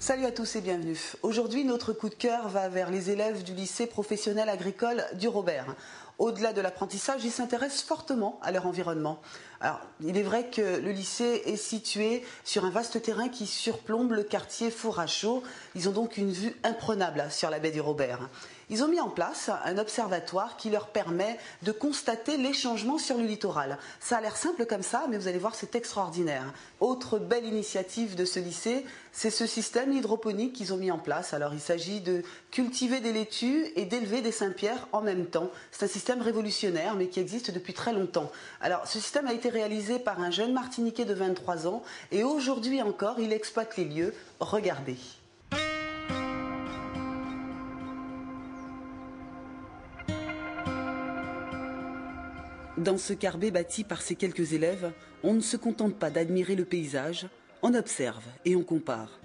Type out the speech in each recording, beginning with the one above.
Salut à tous et bienvenue. Aujourd'hui, notre coup de cœur va vers les élèves du lycée professionnel agricole du Robert. Au-delà de l'apprentissage, ils s'intéressent fortement à leur environnement. Alors, il est vrai que le lycée est situé sur un vaste terrain qui surplombe le quartier Four à Chaux. Ils ont donc une vue imprenable sur la baie du Robert. Ils ont mis en place un observatoire qui leur permet de constater les changements sur le littoral. Ça a l'air simple comme ça, mais vous allez voir, c'est extraordinaire. Autre belle initiative de ce lycée, c'est ce système hydroponique qu'ils ont mis en place. Alors, il s'agit de cultiver des laitues et d'élever des Saint-Pierre en même temps. C'est un système révolutionnaire, mais qui existe depuis très longtemps. Alors, ce système a été réalisé par un jeune Martiniquais de 23 ans et aujourd'hui encore, il exploite les lieux. Regardez. Dans ce carbet bâti par ces quelques élèves, on ne se contente pas d'admirer le paysage, on observe et on compare.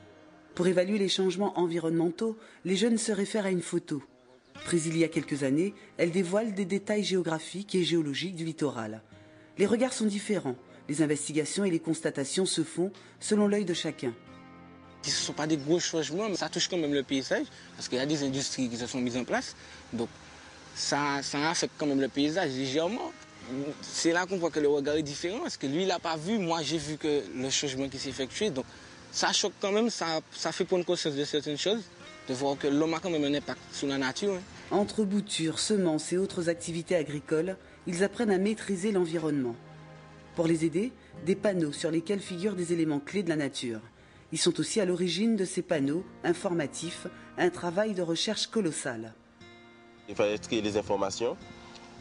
Pour évaluer les changements environnementaux, les jeunes se réfèrent à une photo. Prise il y a quelques années, elle dévoile des détails géographiques et géologiques du littoral. Les regards sont différents, les investigations et les constatations se font selon l'œil de chacun. Ce ne sont pas des gros changements, mais ça touche quand même le paysage, parce qu'il y a des industries qui se sont mises en place. Donc ça affecte quand même le paysage légèrement. C'est là qu'on voit que le regard est différent, parce que lui, il n'a pas vu, moi j'ai vu que le changement qui s'est effectué. Donc ça choque quand même, ça fait prendre conscience de certaines choses, de voir que l'homme a quand même un impact sur la nature. Entre boutures, semences et autres activités agricoles, ils apprennent à maîtriser l'environnement. Pour les aider, des panneaux sur lesquels figurent des éléments clés de la nature. Ils sont aussi à l'origine de ces panneaux informatifs, un travail de recherche colossal. Il fallait trier les informations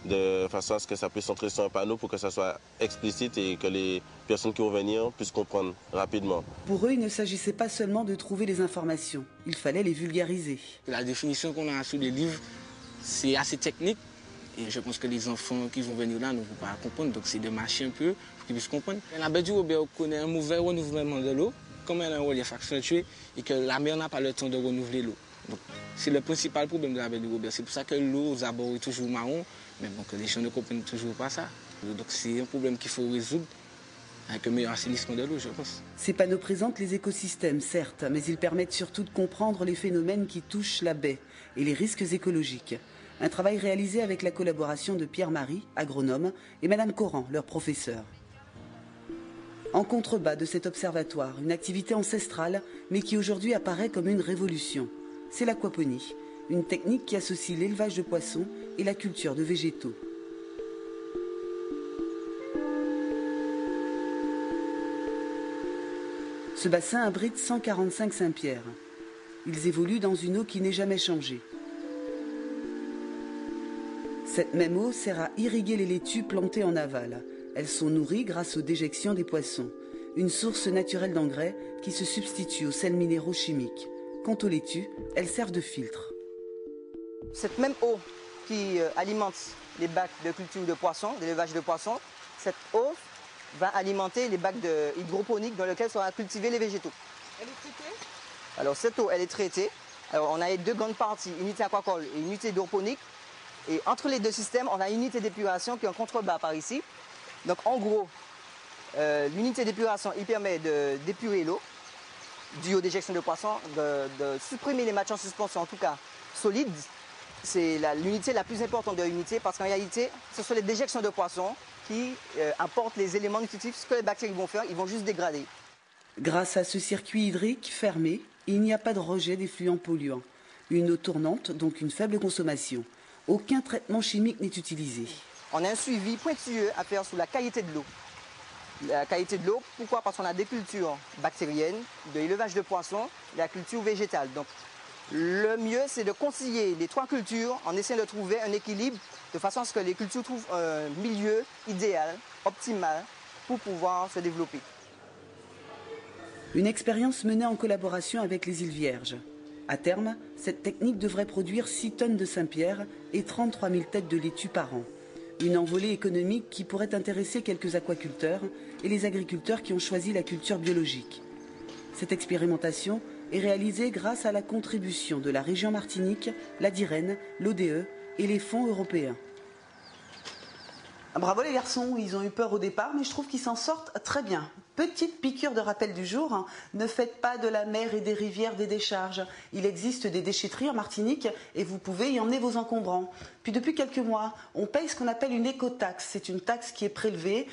de façon à ce que ça puisse entrer sur un panneau pour que ça soit explicite et que les personnes qui vont venir puissent comprendre rapidement. Pour eux, il ne s'agissait pas seulement de trouver les informations, il fallait les vulgariser. La définition qu'on a sous les livres, c'est assez technique. Et je pense que les enfants qui vont venir là ne vont pas comprendre, donc c'est de marcher un peu pour qu'ils puissent comprendre. La baie du Robert connaît un mauvais renouvellement de l'eau, comme elle a un relief accentué et que la mer n'a pas le temps de renouveler l'eau. Donc c'est le principal problème de la baie du Robert. C'est pour ça que l'eau aux abords est toujours marron, mais bon, que les gens ne comprennent toujours pas ça. Donc c'est un problème qu'il faut résoudre avec un meilleur assainissement de l'eau, je pense. Ces panneaux présentent les écosystèmes, certes, mais ils permettent surtout de comprendre les phénomènes qui touchent la baie et les risques écologiques. Un travail réalisé avec la collaboration de Pierre-Marie, agronome, et Madame Coran, leur professeur. En contrebas de cet observatoire, une activité ancestrale, mais qui aujourd'hui apparaît comme une révolution. C'est l'aquaponie, une technique qui associe l'élevage de poissons et la culture de végétaux. Ce bassin abrite 145 Saint-Pierre. Ils évoluent dans une eau qui n'est jamais changée. Cette même eau sert à irriguer les laitues plantées en aval. Elles sont nourries grâce aux déjections des poissons, une source naturelle d'engrais qui se substitue aux sels minéraux chimiques. Quant aux laitues, elles servent de filtre. Cette même eau qui alimente les bacs de culture de poissons, d'élevage de poissons, cette eau va alimenter les bacs hydroponiques dans lesquels seront cultivés les végétaux. Elle est traitée? Alors cette eau, elle est traitée. Alors on a deux grandes parties, unité aquacole et unité hydroponique. Et entre les deux systèmes, on a une unité d'épuration qui est en contrebas par ici. Donc en gros, l'unité d'épuration, il permet d'épurer l'eau due aux déjections de poissons, de supprimer les matières en suspension, en tout cas solides. C'est l'unité la plus importante de l'unité parce qu'en réalité, ce sont les déjections de poissons qui apportent les éléments nutritifs. Ce que les bactéries vont faire, ils vont juste dégrader. Grâce à ce circuit hydrique fermé, il n'y a pas de rejet d'effluents polluants. Une eau tournante, donc une faible consommation. Aucun traitement chimique n'est utilisé. On a un suivi pointilleux à faire sur la qualité de l'eau. La qualité de l'eau, pourquoi? Parce qu'on a des cultures bactériennes, de l'élevage de poissons et la culture végétale. Donc, le mieux, c'est de concilier les trois cultures en essayant de trouver un équilibre de façon à ce que les cultures trouvent un milieu idéal, optimal, pour pouvoir se développer. Une expérience menée en collaboration avec les îles Vierges. À terme, cette technique devrait produire 6 tonnes de Saint-Pierre et 33 000 têtes de laitue par an. Une envolée économique qui pourrait intéresser quelques aquaculteurs et les agriculteurs qui ont choisi la culture biologique. Cette expérimentation est réalisée grâce à la contribution de la région Martinique, la DIREN, l'ODE et les fonds européens. Bravo les garçons, ils ont eu peur au départ, mais je trouve qu'ils s'en sortent très bien. Petite piqûre de rappel du jour, ne faites pas de la mer et des rivières des décharges. Il existe des déchetteries en Martinique et vous pouvez y emmener vos encombrants. Puis depuis quelques mois, on paye ce qu'on appelle une écotaxe. C'est une taxe qui est prélevée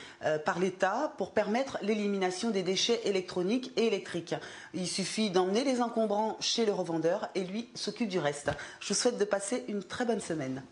par l'État pour permettre l'élimination des déchets électroniques et électriques. Il suffit d'emmener les encombrants chez le revendeur et lui s'occupe du reste. Je vous souhaite de passer une très bonne semaine.